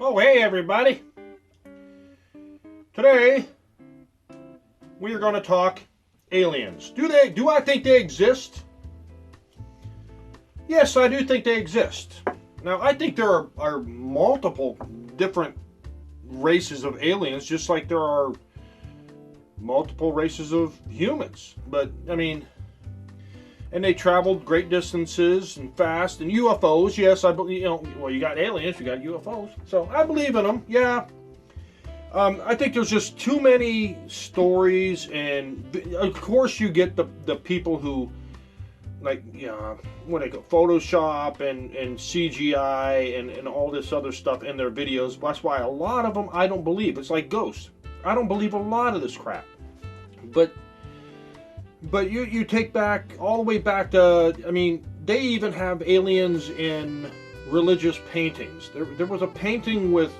Oh, hey everybody. Today we are going to talk aliens. Do I think they exist? Yes, I do think they exist. Now, I think there are multiple different races of aliens, just like there are multiple races of humans. But I mean, and they traveled great distances and fast. And UFOs, yes, I believe. Well, you got aliens, you got UFOs, so I believe in them. Yeah. I think there's just too many stories, and of course you get the people who like what they call Photoshop and CGI and all this other stuff in their videos. That's why a lot of them I don't believe. It's like ghosts. I don't believe a lot of this crap. But you take back all the way back to, I mean, they even have aliens in religious paintings. There was a painting with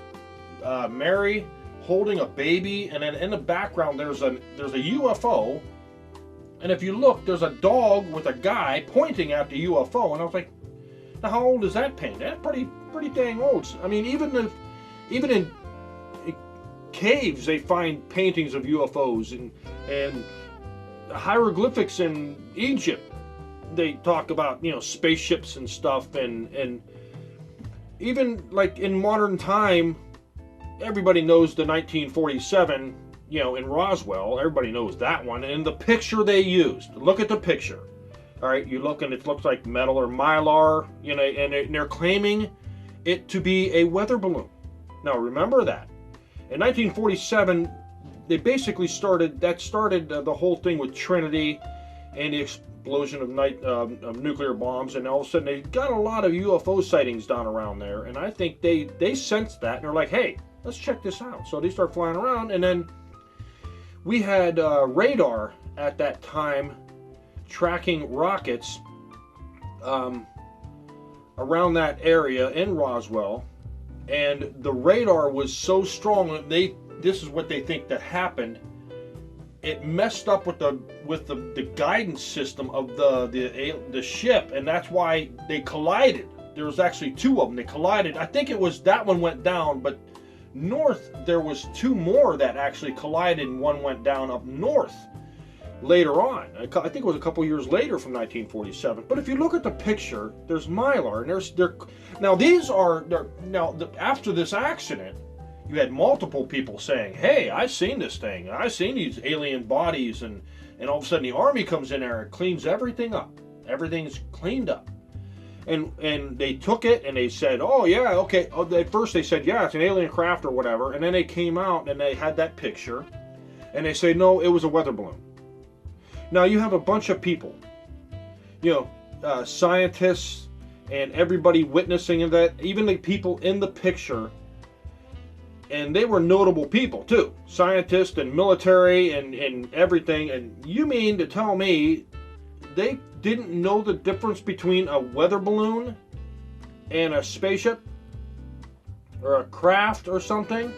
Mary holding a baby, and then in the background there's a UFO, and if you look, there's a dog with a guy pointing at the UFO, and I was like, now how old is that painting? That's pretty dang old. I mean, even in caves they find paintings of UFOs, and hieroglyphics in Egypt, they talk about spaceships and stuff, and even like in modern time, everybody knows the 1947 in Roswell. Everybody knows that one, and the picture they used, look at the picture. All right, you look and it looks like metal or mylar, and they're claiming it to be a weather balloon. Now remember that in 1947 they basically started the whole thing with Trinity and the explosion of nuclear bombs, and all of a sudden they got a lot of UFO sightings down around there, and I think they sensed that, and they're like, hey, let's check this out. So they start flying around, and then we had radar at that time tracking rockets around that area in Roswell, and the radar was so strong that this is what they think that happened. It messed up with the guidance system of the ship, and that's why they collided. There was actually two of them. They collided. I think it was that one went down, but north there was two more that actually collided, and one went down up north later on. I think it was a couple years later from 1947. But if you look at the picture, there's mylar, and after this accident, you had multiple people saying, hey, I've seen this thing. I've seen these alien bodies. And all of a sudden the army comes in there and cleans everything up. Everything's cleaned up. And they took it and they said, oh, yeah, okay. At first they said, yeah, it's an alien craft or whatever. And then they came out and they had that picture. And they say, no, it was a weather balloon. Now you have a bunch of people, scientists and everybody witnessing that, even the people in the picture. And they were notable people too, scientists and military and everything. And you mean to tell me they didn't know the difference between a weather balloon and a spaceship or a craft or something?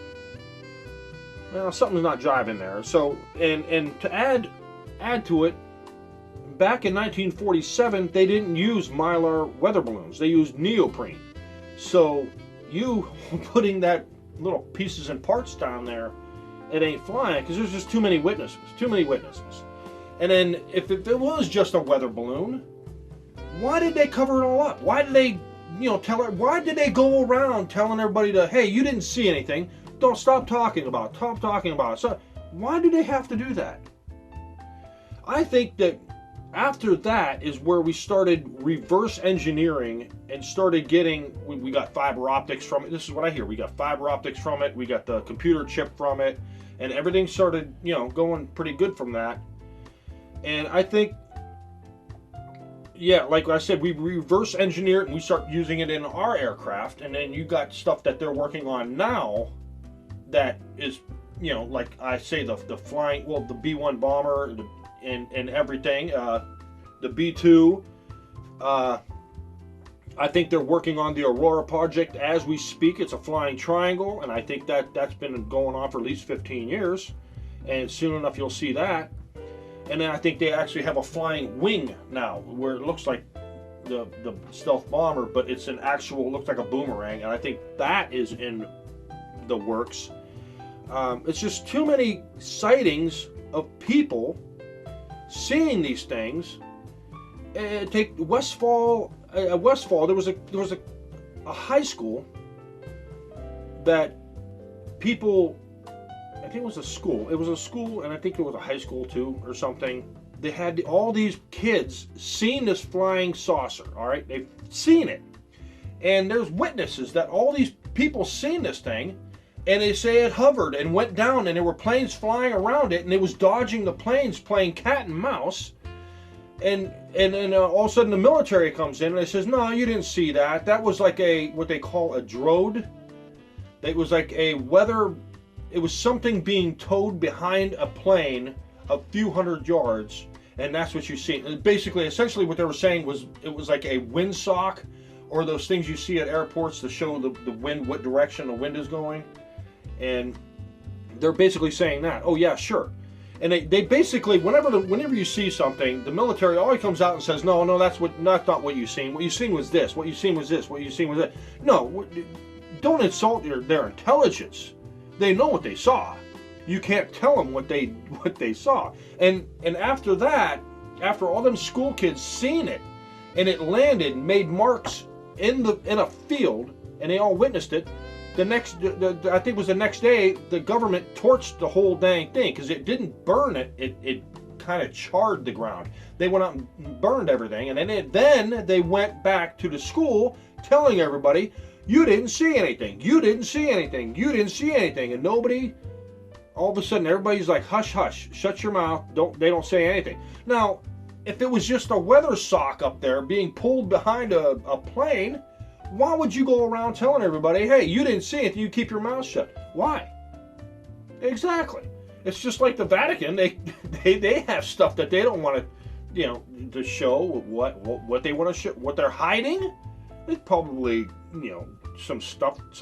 Well, something's not jiving there. So, and to add to it, back in 1947 they didn't use mylar weather balloons. They used neoprene. So you putting that little pieces and parts down there, it ain't flying, because there's just too many witnesses. And then if it was just a weather balloon, why did they cover it all up? Why did they why did they go around telling everybody hey, you didn't see anything, don't stop talking about it? So why do they have to do that? I think that after that is where we started reverse engineering and started getting, we got fiber optics from it. This is what I hear. We got fiber optics from it. We got the computer chip from it. And everything started, going pretty good from that. And I think, yeah, like I said, we reverse engineer it and we start using it in our aircraft. And then you got stuff that they're working on now that is, like I say, the flying, well, the B-1 bomber, and everything, the B-2. I think they're working on the Aurora project as we speak. It's a flying triangle, and I think that's been going on for at least 15 years. And soon enough, you'll see that. And then I think they actually have a flying wing now, where it looks like the stealth bomber, but it's an actual, looks like a boomerang. And I think that is in the works. It's just too many sightings of people seeing these things. Take Westfall. Westfall, there was a high school that people, I think it was a school. It was a school, and I think it was a high school too, or something. They had all these kids seen this flying saucer. All right, they've seen it, and there's witnesses that all these people seen this thing, and they say it hovered and went down, and there were planes flying around it, and it was dodging the planes, playing cat and mouse. And all of a sudden the military comes in and they says, no, you didn't see that. That was like what they call a drone. It was like it was something being towed behind a plane a few hundred yards, and that's what you see. And basically, essentially what they were saying was it was like a windsock, or those things you see at airports to show the wind, what direction the wind is going. And they're basically saying that, oh yeah, sure. And they basically, whenever you see something, the military always comes out and says, no, that's not what you seen. What you seen was this. What you seen was this. What you seen was that. No, don't insult their intelligence. They know what they saw. You can't tell them what they saw. And after that, after all them school kids seen it, and it landed, made marks in a field, and they all witnessed it. I think it was the next day, the government torched the whole dang thing, because it didn't burn it. It kind of charred the ground. They went out and burned everything, and then they went back to the school telling everybody, you didn't see anything. You didn't see anything. You didn't see anything. And nobody, all of a sudden, everybody's like, hush, hush, shut your mouth. They don't say anything. Now, if it was just a weather sock up there being pulled behind a plane, why would you go around telling everybody, hey, you didn't see it, you keep your mouth shut? Why? Exactly. It's just like the Vatican. They have stuff that they don't want to show what they want to show, what they're hiding. It's probably, some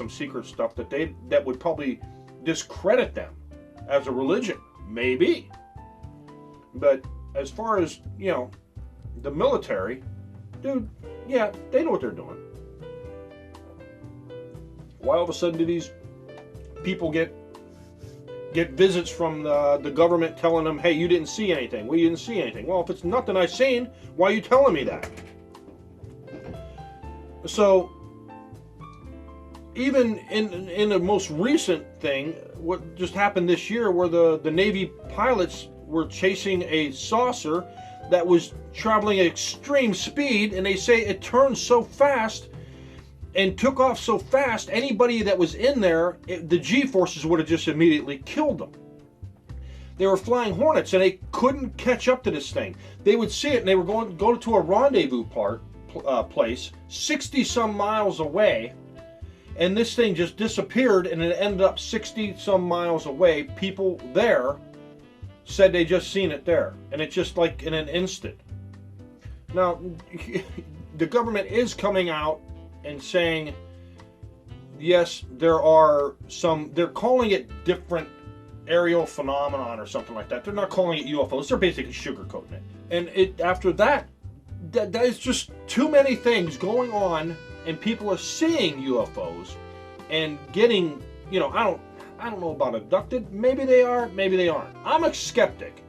secret stuff that would probably discredit them as a religion. Maybe. But as far as, the military, dude, yeah, they know what they're doing. Why all of a sudden do these people get visits from the government telling them, hey, you didn't see anything? Well, you didn't see anything. Well, if it's nothing I've seen, why are you telling me that? So, even in the most recent thing, what just happened this year, where the Navy pilots were chasing a saucer that was traveling at extreme speed, and they say it turned so fast and took off so fast, anybody that was in there, the G-forces would have just immediately killed them. They were flying Hornets, and they couldn't catch up to this thing. They would see it, and they were go to a rendezvous place 60-some miles away, and this thing just disappeared, and it ended up 60-some miles away. People there said they just seen it there, and it's just like in an instant. Now, the government is coming out and saying, yes, there are some, they're calling it different aerial phenomenon or something like that. They're not calling it UFOs. They're basically sugarcoating it. And after that is just too many things going on, and people are seeing UFOs and getting, I don't know about abducted. Maybe they are, maybe they aren't. I'm a skeptic,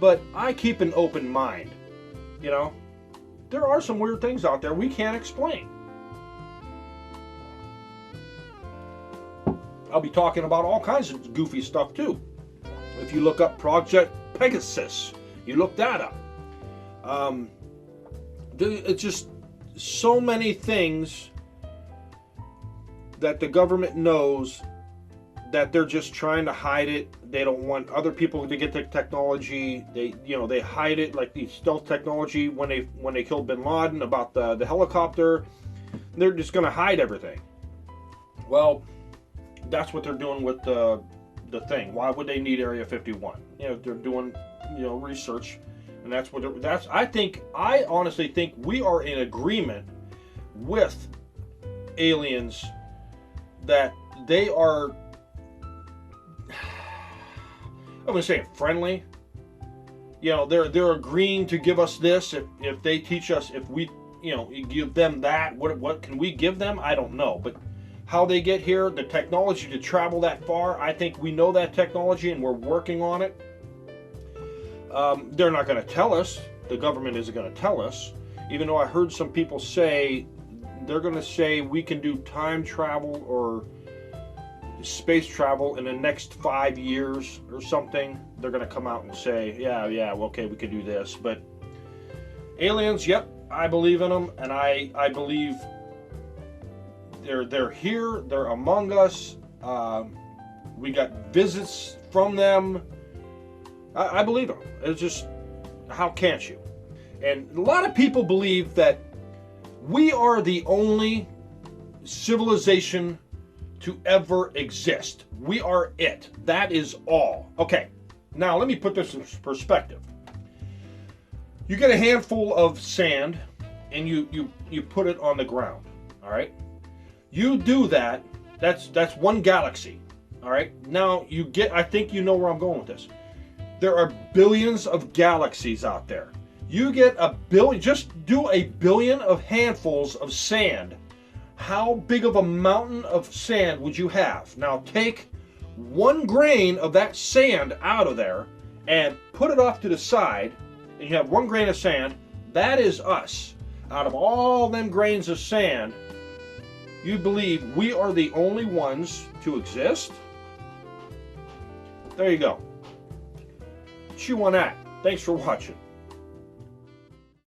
but I keep an open mind. There are some weird things out there we can't explain. I'll be talking about all kinds of goofy stuff too. If you look up Project Pegasus, you look that up. It's just so many things that the government knows that they're just trying to hide it. They don't want other people to get the technology. They hide it, like the stealth technology when they killed Bin Laden, about the helicopter. They're just going to hide everything. Well, that's what they're doing with the thing. Why would they need Area 51? They're doing research, and that's what I honestly think we are in agreement with aliens that they are, I'm going to say friendly. They're agreeing to give us this if they teach us, if we give them that. What can we give them? I don't know, but how they get here, the technology to travel that far. I think we know that technology and we're working on it. They're not going to tell us. The government isn't going to tell us. Even though I heard some people say they're going to say we can do time travel or space travel in the next 5 years or something. They're going to come out and say, yeah, well, okay, we can do this. But aliens, yep, I believe in them, and I believe they're here, they're among us. We got visits from them. I believe them. It's just, how can't you? And a lot of people believe that we are the only civilization to ever exist. We are it. That is all. Okay, now let me put this in perspective. You get a handful of sand and you put it on the ground, all right? You do that, that's one galaxy, all right? Now you get, I think you know where I'm going with this. There are billions of galaxies out there. You get a billion, just do a billion of handfuls of sand. How big of a mountain of sand would you have? Now take 1 grain of that sand out of there and put it off to the side, and you have 1 grain of sand. That is us. Out of all them grains of sand, you believe we are the only ones to exist? There you go. Chew on that. Thanks for watching.